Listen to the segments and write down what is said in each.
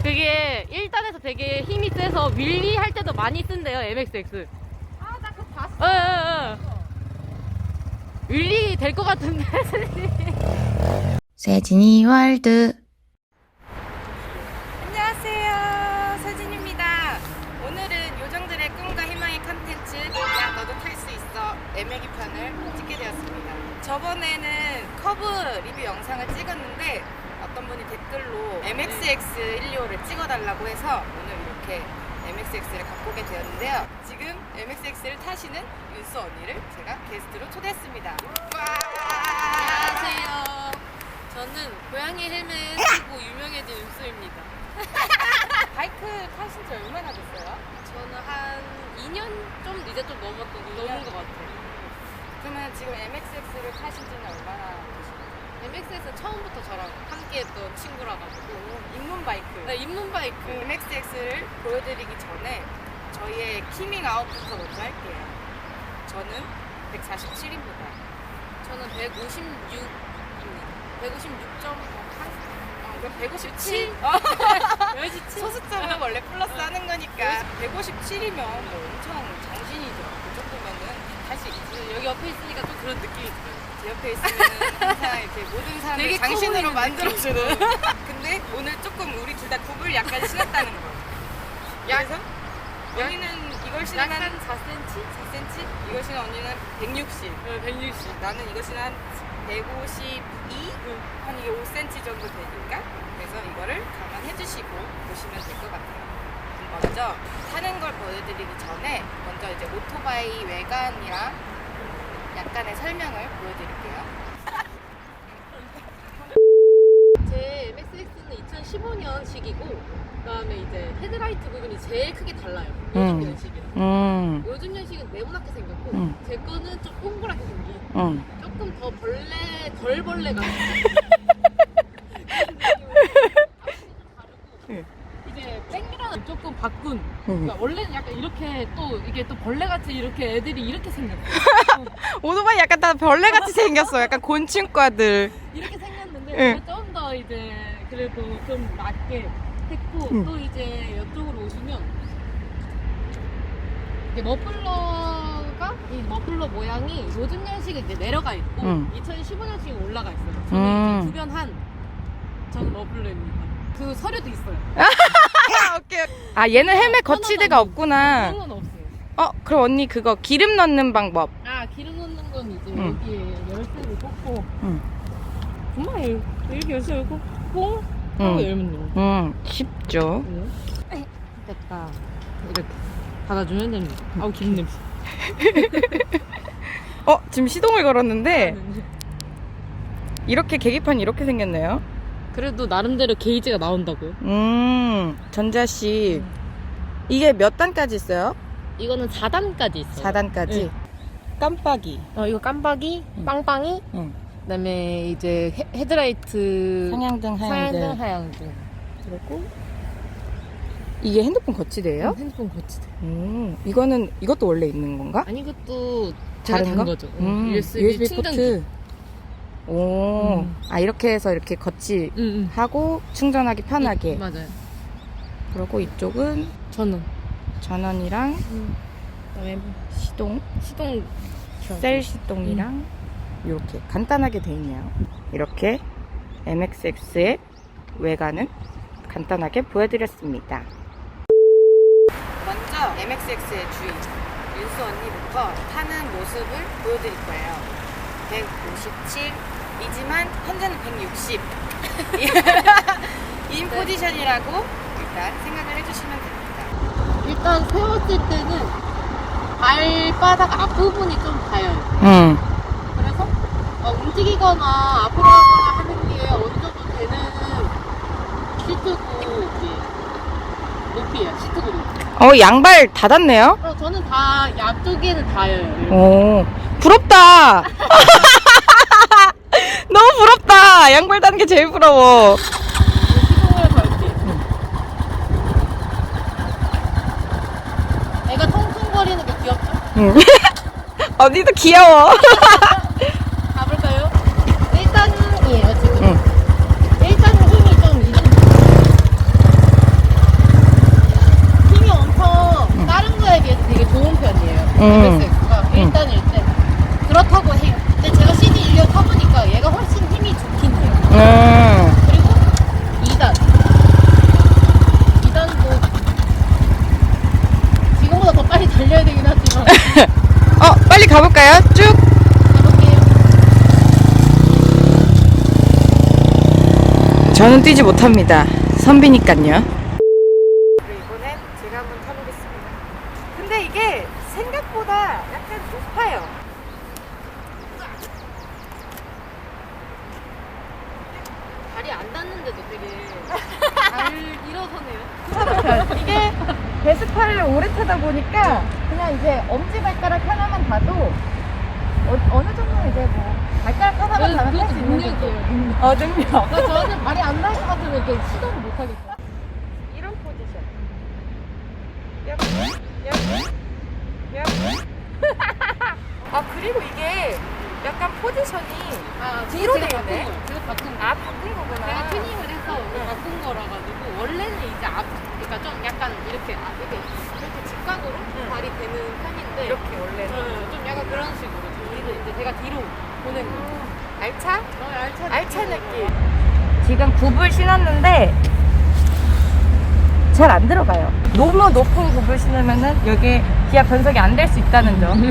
그게 1단에서 되게 힘이 세서 윌리 할 때도 많이 쓴대요, MXX. 아, 나 그거 봤어. 윌리 될 것 같은데. 세진이 월드. 안녕하세요, 서진입니다. 오늘은 요정들의 꿈과 희망의 컨텐츠 야 너도 탈 수 있어 애매기 편을 찍게 되었습니다. 저번에는 커브 리뷰 영상을 찍었는데 어떤 분이 댓글로 MXX 125를 찍어달라고 해서 오늘 이렇게 MXX를 갖고 오게 되었는데요. 지금 MXX를 타시는 윤수 언니를 제가 게스트로 초대했습니다. 와! 안녕하세요. 저는 고양이 헬멧 쓰고 유명해진 윤수입니다. 바이크 타신 지 얼마나 됐어요? 저는 한 2년 좀 이제 좀 넘은 것 같아요. 그러면 지금 MXX를 타신 지는 얼마나 되시나요? MXX는 처음부터 저랑 함께했던 친구라 가지고 입문 바이크. 네, 입문 바이크. MXX를 보여드리기 전에 저희의 키밍 아웃부터 먼저 할게요. 저는 147입니다. 저는 156입니다. 156.8? 그럼 157? 소수점은 원래 플러스 하는 거니까 157이면 뭐 엄청 장신이죠. 그 정도면은 할 수 있지. 여기 옆에 있으니까 좀 그런 느낌이 들어요. 제 옆에 있으면 항상 이렇게 모든 사람을 되게 장신으로 커 보이는 만들어주는. 근데 오늘 조금 우리 둘 다 굽을 약간 신었다는 거. 그래서 언니는 이걸 신은 약간 한 4cm? 4cm? 이걸 신은 언니는 160. 네, 160. 나는 이것이 한 152? 한 이게 5cm 정도 되니까 그래서 이거를 감안해 주시고 보시면 될 것 같아요. 먼저 타는 걸 보여드리기 전에 먼저 이제 오토바이 외관이랑 약간의 설명을 보여드릴게요. 제 MXX는 2015년식이고 그다음에 이제 헤드라이트 부분이 제일 크게 달라요. 요즘 연식이랑. 요즘 연식은 네모나게 생겼고 제 거는 좀 동그랗게 생긴 조금 더 덜 벌레 같은 이제 백미러는 조금 바꾼. 그러니까 원래는 약간 이렇게 또 이게 또 벌레같이 이렇게 애들이 이렇게 생겼어. 오토바이 약간 다 벌레같이 생겼어. 약간 곤충과들. 이렇게 생겼는데 응. 좀 더 이제 그래도 좀 낮게 했고 또 이제 이쪽으로 오시면 이게 머플러가 이 머플러 모양이 요즘 년식은 이제 내려가 있고 2015년식은 올라가 있어요. 저는 이제 구변한 전 머플러입니다. 그 서류도 있어요. 오케이. 아, 얘는 헬멧 거치대가 없구나. 그런 건 없어요. 그럼 언니 그거 기름 넣는 방법. 아, 기름 넣는 건 이제 여기에 열쇠를 꽂고 정말 이렇게 열쇠를 꽂고 하고 열면 돼요. 쉽죠. 됐다. 이렇게 닫아주면 됩니다. 아우, 기름 냄새. 지금 시동을 걸었는데 이렇게 계기판이 이렇게 생겼네요. 그래도 나름대로 게이지가 나온다고요? 전자식. 이게 몇 단까지 있어요? 이거는 4단까지 있어요. 4단까지. 네. 깜빡이. 이거 깜빡이, 빵빵이, 그다음에 이제 헤드라이트, 상향등, 하향등. 하향등. 그리고 이게 핸드폰 거치대예요? 핸드폰 거치대. 이것도 원래 있는 건가? 아니, 이것도 제가 다른 단 거? 거죠. USB 충전기. 포트. 이렇게 해서 이렇게 거치하고 충전하기 편하게. 맞아요. 그리고 이쪽은 전원이랑 그다음에 시동, 시동 셀 시동이랑 이렇게 간단하게 돼 있네요. 이렇게 MXX의 외관은 간단하게 보여드렸습니다. 먼저 MXX의 주인 윤수 언니부터 타는 모습을 보여드릴 거예요. 157이지만 현재는 160 인 포지션이라고 일단 생각을 해주시면 됩니다. 일단 세웠을 때는 발바닥 앞부분이 좀 닿아요. 그래서 움직이거나 앞으로 가거나 하는 게 어느 정도 되는 시트고 높이에요. 시트고 높이. 양발 닫았네요. 저는 다 앞쪽에는 닿아요. 부럽다. 너무 부럽다. 양발 닫는 게 제일 부러워. 시동을 걸게. 애가 통통거리는 게 귀엽죠? 언니도 귀여워. 가볼까요? 1단이에요 지금. 1단 힘이 좀 느리지 못합니다. 선비니깐요. 그리고 이번엔 제가 한번 타보겠습니다. 근데 이게 생각보다 약간 높아요. 발이 안 닿는데도 되게 잘 일어서네요. 이게 베스파를 오래 타다 보니까 그냥 이제 엄지발가락 하나만 닿도 어느 정도 이제 뭐 발가락 하나만 닿으면 탈 수 있는 능력이에요. 능력. 그러니까 저한테 발이 안 닿을 것 같으면 이렇게 시도를 못 하겠어요. 이런 포지션. 아 그리고 이게 약간 포지션이 뒤로 되네. 제가 바꾼 거. 아 바꾼 거구나. 제가 튜닝을 해서 바꾼 거라 가지고 원래는 이제 그러니까 좀 약간 이렇게 이렇게 직각으로 발이 되는 편인데 이렇게 원래는 좀 약간 그런 식으로 저희는 이제 제가 뒤로 보낸 거. 알차? 알차 느낌. 느낌. 지금 굽을 신었는데 잘 안 들어가요. 너무 높은 굽을 신으면은 여기 기아 변속이 안 될 수 있다는 점.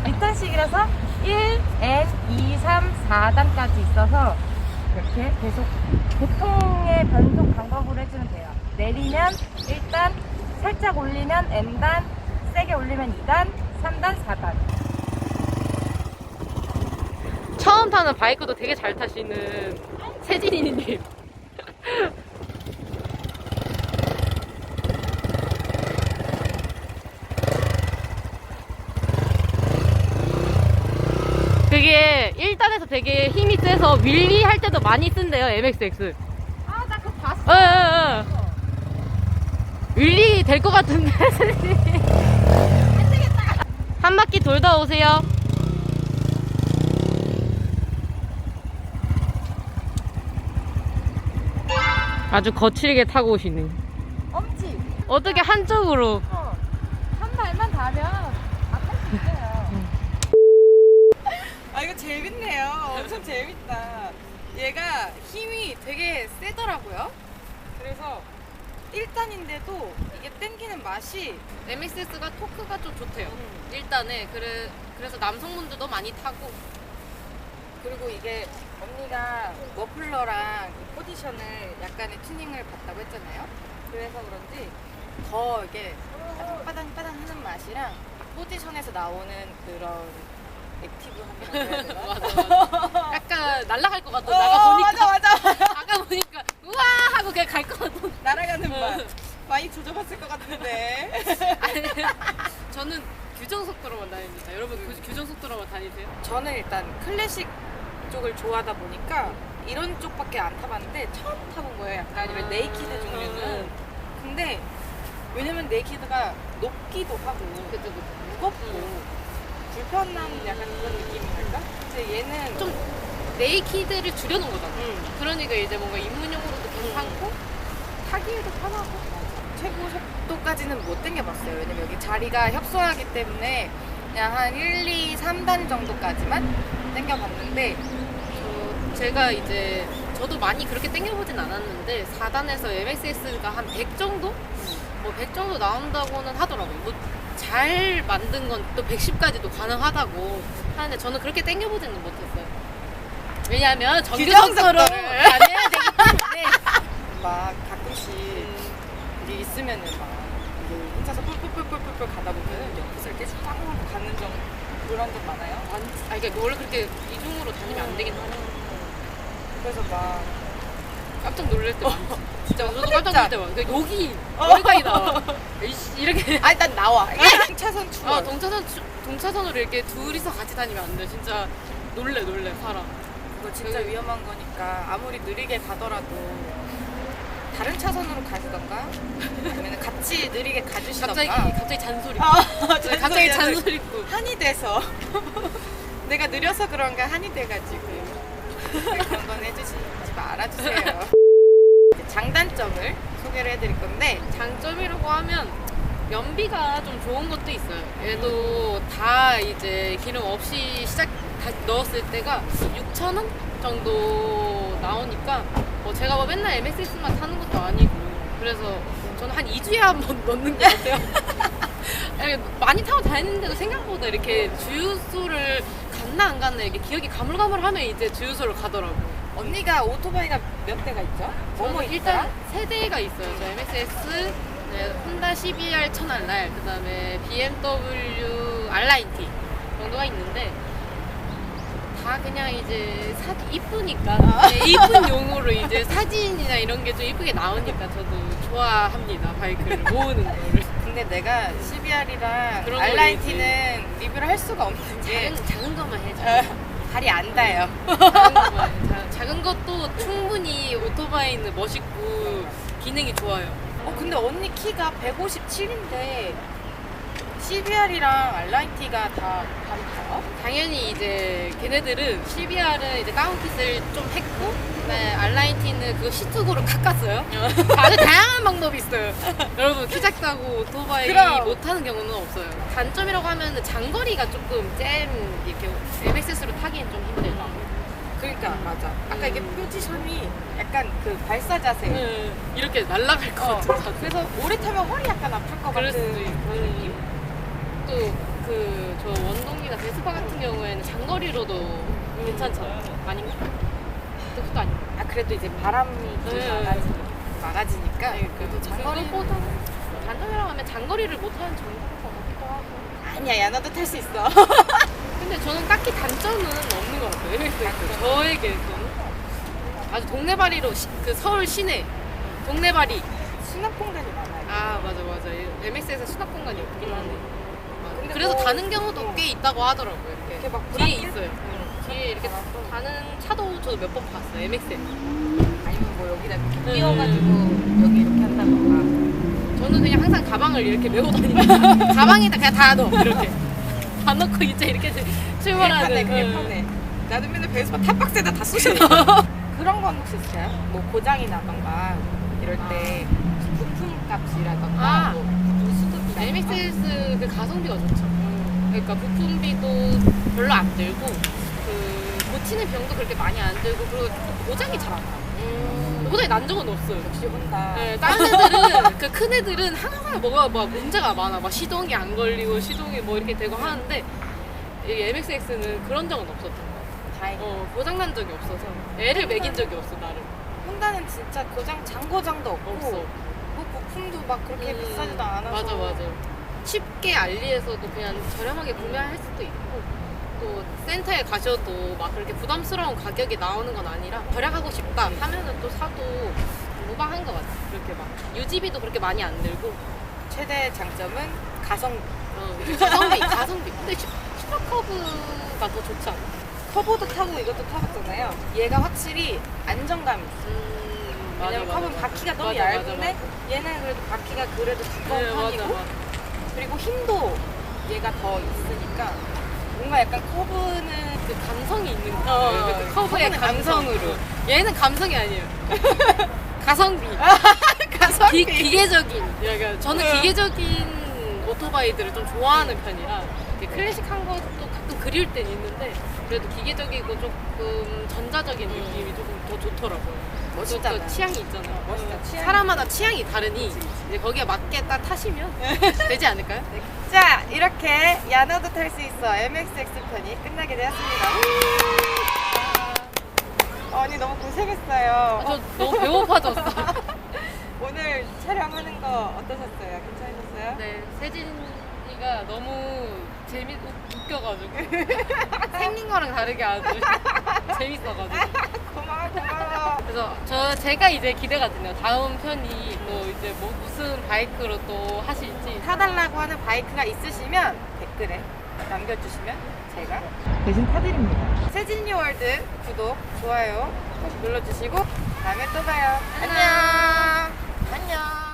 리턴식이라서 1, N, 2, 3, 4단까지 있어서 이렇게 계속 보통의 변속 방법으로 해주면 돼요. 내리면 1단, 살짝 올리면 N단, 세게 올리면 2단, 3단, 4단. 처음 타는 바이크도 되게 잘 타시는 세진이님. 그게 1단에서 되게 힘이 세서 윌리 할 때도 많이 쓴대요, MXX. 아, 나 그거 봤어. 윌리 될 것 같은데, 한 바퀴 돌다 오세요. 아주 거칠게 타고 오시네. 엄지. 어떻게 한쪽으로. 한 발만 닿으면 아플 수 있어요. 아 이거 재밌네요. 엄청 재밌다. 얘가 힘이 되게 세더라고요. 그래서 1단인데도 이게 땡기는 맛이 MXX가 토크가 좀 좋대요. 일단에 그래서 남성분들도 많이 타고. 그리고 이게 언니가 머플러랑 이 포지션을 약간의 튜닝을 받다고 했잖아요. 그래서 그런지 더 이게 빠단빠단 하는 맛이랑 포지션에서 나오는 그런 액티브함이라고 해야 되나? 맞아. 약간 날아갈 것 같아. 나가 보니까. 맞아. 나가 보니까 우와 하고 그냥 갈 것 같아. 날아가는 맛. 많이 조져봤을 것 같은데. 아니, 저는 규정 속도로만 다닙니다. 여러분 규정 속도로만 다니세요? 저는 일단 클래식 쪽을 좋아하다 보니까 이런 쪽밖에 안 타봤는데 처음 타본 거예요. 약간 이런 네이키드 종류는. 근데 왜냐면 네이키드가 높기도 하고 그죠. 무겁고 불편한 약간 그런 느낌이랄까? 근데 얘는 좀 네이키드를 줄여놓은 거잖아. 그러니까 이제 뭔가 입문용으로도 괜찮고 타기에도 편하고 최고 속도까지는 못 당겨봤어요. 왜냐면 여기 자리가 협소하기 때문에 그냥 한 1, 2, 3단 정도까지만 당겨봤는데 제가 이제 저도 많이 그렇게 땡겨보진 않았는데 4단에서 MXX가 한 100 정도? 뭐 100 정도 나온다고는 하더라고요. 뭐 잘 만든 건 또 110까지도 가능하다고 하는데 저는 그렇게 땡겨보지는 못했어요. 왜냐하면 정규속도로 다녀야 되기 때문에. 막 가끔씩 이게 있으면은 막 이게 혼자서 뿔뿔뿔뿔뿔 가다 보면은 옆에서 이렇게 쫙 가는 점 그런 적 많아요? 아니 그러니까 원래 그렇게 이중으로 다니면 안 되긴 하죠. 그래서 막 깜짝 놀랄 때 많지. 진짜 저도 진짜. 깜짝 놀랄 때 많아. 그러니까 여기 머리카락이 나와. 이씨, 이렇게. 아니 난 나와. 차선 추월. 동차선으로 이렇게 둘이서 같이 다니면 안 돼. 진짜 놀래 사람. 그거 진짜 위험한 거니까 아무리 느리게 가더라도 다른 차선으로 가시던가 아니면 같이 느리게 가주시던가. 갑자기 잔소리. 갑자기 잔소리고. 한이 돼서 내가 느려서 그런가 한이 돼가지고 그런 건 해주지 말아주세요. 이제 장단점을 소개를 해드릴 건데 장점이라고 하면 연비가 좀 좋은 것도 있어요. 얘도 다 이제 기름 없이 다 넣었을 때가 6,000원 정도 나오니까 제가 뭐 맨날 MXX만 타는 것도 아니고 그래서 저는 한 2주에 한 번 넣는 것 같아요. 아니, 많이 타고 다니는데도 생각보다 이렇게 주유소를 갔나 안 갔나 이렇게 기억이 가물가물하면 이제 주유소를 가더라고. 언니가 오토바이가 몇 대가 있죠? 뭐뭐 저는 일단 세 대가 있어요. 저 MXS, 네, 혼다 CBR 1000RR, 그 다음에 BMW R9T 정도가 있는데 다 그냥 이제 이쁘니까 네, 이쁜 용으로 이제 사진이나 이런 게 좀 이쁘게 나오니까 저도 좋아합니다. 바이크를 모으는 거를. 근데 내가 CBR이랑 그런 거 R9T는 리뷰를 할 수가 없는 게 작은 것만 해. 작은 거. 발이 안 닿아요. 작은 것만 해. 작은 것도 충분히 오토바이는 멋있고 기능이 좋아요. 근데 언니 키가 157인데 CBR이랑 R9T가 다 발이 닿아요? 당연히 이제 걔네들은 CBR은 이제 다운킷을 좀 했고, 네, R9T는 그거 시트고를 깎았어요. 아주 다양한 방법이 있어요. 여러분 키 작다고 오토바이 그럼. 못하는 경우는 없어요. 단점이라고 하면 장거리가 조금 이렇게 MXS로 타기엔 좀 힘들다. 그러니까 맞아. 아까 이게 포지션이 약간 그 발사 자세. 네, 이렇게 날아갈 것 같은. 그래서 오래 타면 허리 약간 아플 것 그럴 같은 수도 있고. 그런 느낌? 또 저 원동기가 베스파 같은 경우에는 장거리로도 괜찮잖아요. 아닌가? 그것도 아닌가? 아 그래도 이제 바람이 좀 네. 막아지니까 그래도 장거리 그것보다 단점이라고 하면 장거리를 못하는 정도인 것 같기도 하고. 아니야 야나도 탈 수 있어. 근데 저는 딱히 단점은 없는 것 같아요. MXX. 저에게서는 아주 동네바리로 그 서울 시내 동네바리. 수납 공간이 많아요. 아 맞아. MX에서 수납 공간이 없긴 하네. 근데 그래서 뭐- 다는 경우도 꽤 있다고 하더라고요. 이렇게 막 뒤에 브라켓? 있어요. 뒤에 이렇게 다는 차도 저도 몇 번 봤어요. MX에. 아니면 뭐 여기다 이렇게 끼워가지고 여기 이렇게 한다던가. 저는 그냥 항상 가방을 이렇게 메고 다니니까 가방에다 그냥 다 넣어 이렇게 다 넣고 이제 이렇게 출발하는. 그게 편해. 나도 맨날 베이스바 탑박스에다 다 쑤셔. 그런 건 혹시 있어요? 뭐 고장이 나던가 이럴 때 부품 값이라던가 아. 뭐 부품 수급이라던가. MXS 그 가성비가 좋죠. 그러니까 부품비도 별로 안 들고 그 고치는 비용도 그렇게 많이 안 들고 그리고 고장이 잘 안 나요. 고장이 난 적은 없어요. 역시 혼다. 네, 다른 애들은 그 큰 애들은 항상 뭐가 막 문제가 많아. 막 시동이 안 걸리고 시동이 뭐 이렇게 되고 하는데 이 MXX는 그런 적은 없었던 것 같아. 다행이다. 고장 난 적이 없어서 애를 매긴 적이 없어 나를. 혼다는 진짜 고장 장고장도 없고 없어. 뭐 부품도 막 그렇게 비싸지도 않아서 맞아. 쉽게 알리에서도 그냥 저렴하게 구매할 수도 있고 또 센터에 가셔도 막 그렇게 부담스러운 가격이 나오는 건 아니라 절약하고 싶다 하면은 또 사도 무방한 것 같아. 그렇게 막 유지비도 그렇게 많이 안 들고. 최대 장점은 가성비. 가성비. 근데 슈퍼커브가 더 좋지 않아? 커브도 타고 이것도 타봤잖아요. 얘가 확실히 안정감이 있어. 왜냐면 커브는 바퀴가 너무 얇은데 얘는 그래도 바퀴가 그래도 두꺼운 편이고 그리고 힘도 얘가 더 있으니까 뭔가 약간 커브는 그 감성이 있는 거예요. 그 커브의 커브는 감성으로. 얘는 감성이 아니에요. 가성비. 가성비. 기계적인. 약간 저는 기계적인 오토바이들을 좀 좋아하는 편이라 이제 클래식한 것도 가끔 그리울 땐 있는데 그래도 기계적이고 조금 전자적인 느낌이 조금 더 좋더라고요. 멋있잖아. 또 취향이 있잖아요. 멋있다. 취향이. 사람마다 취향이 다르니 이제 거기에 맞게 딱 타시면 되지 않을까요? 자 이렇게 야너도 탈 수 있어 MXX 편이 끝나게 되었습니다. 언니 너무 고생했어요. 저 너무 배고파졌어. 오늘 촬영하는 거 어떠셨어요? 괜찮으셨어요? 네, 세진이가 너무 웃겨가지고 생긴 거랑 다르게 아주 재밌어가지고. 고마워. 그래서 제가 이제 기대가 되네요. 다음 편이 또 이제 뭐 무슨 바이크로 또 하실지. 타달라고 하는 바이크가 있으시면 댓글에 남겨주시면 제가 대신 타드립니다. 세진이 월드 구독, 좋아요 꼭 눌러주시고 다음에 또 봐요. 안녕. 안녕.